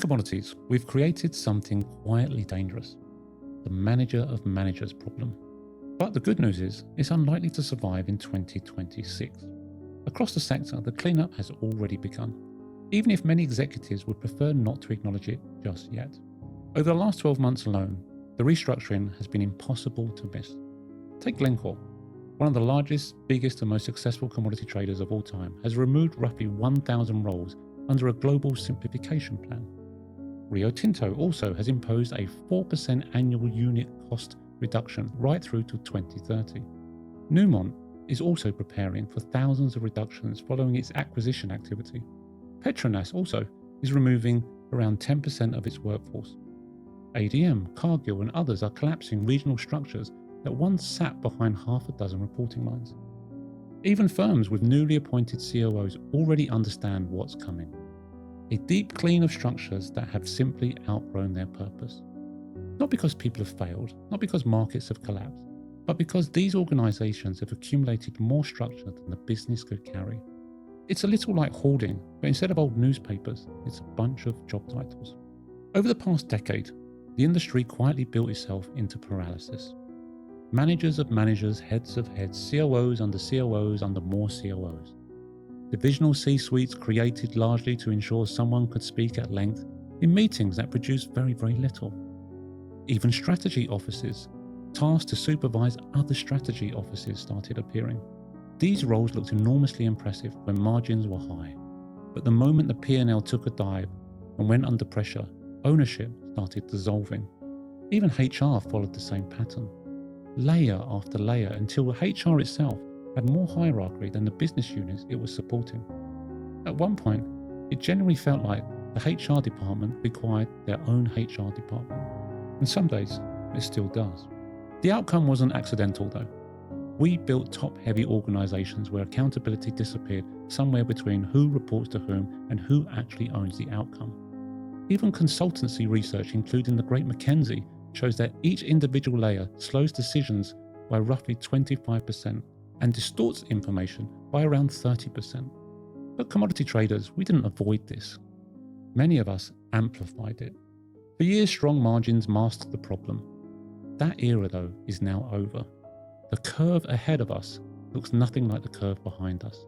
commodities, we've created something quietly dangerous, the manager of managers problem. But the good news is, it's unlikely to survive in 2026. Across the sector, the cleanup has already begun, even if many executives would prefer not to acknowledge it just yet. Over the last 12 months alone, the restructuring has been impossible to miss. Take Glencore, one of the largest, biggest and most successful commodity traders of all time, has removed roughly 1,000 roles under a global simplification plan. Rio Tinto also has imposed a 4% annual unit cost reduction right through to 2030. Newmont is also preparing for thousands of reductions following its acquisition activity. Petronas also is removing around 10% of its workforce. ADM, Cargill and others are collapsing regional structures that once sat behind half a dozen reporting lines. Even firms with newly appointed COOs already understand what's coming. A deep clean of structures that have simply outgrown their purpose. Not because people have failed, not because markets have collapsed, but because these organisations have accumulated more structure than the business could carry. It's a little like hoarding, but instead of old newspapers, it's a bunch of job titles. Over the past decade, the industry quietly built itself into paralysis. Managers of managers, heads of heads, COOs under more COOs. Divisional C-suites created largely to ensure someone could speak at length in meetings that produced very, very little. Even strategy offices, tasked to supervise other strategy offices, started appearing. These roles looked enormously impressive when margins were high, but the moment the P&L took a dive and went under pressure, ownership started dissolving. Even HR followed the same pattern. Layer after layer until HR itself had more hierarchy than the business units it was supporting. At one point, it genuinely felt like the HR department required their own HR department. And some days, it still does. The outcome wasn't accidental though. We built top-heavy organisations where accountability disappeared somewhere between who reports to whom and who actually owns the outcome. Even consultancy research, including the Great McKinsey, shows that each individual layer slows decisions by roughly 25% and distorts information by around 30%. But commodity traders, we didn't avoid this. Many of us amplified it. For years, strong margins masked the problem. That era, though, is now over. The curve ahead of us looks nothing like the curve behind us.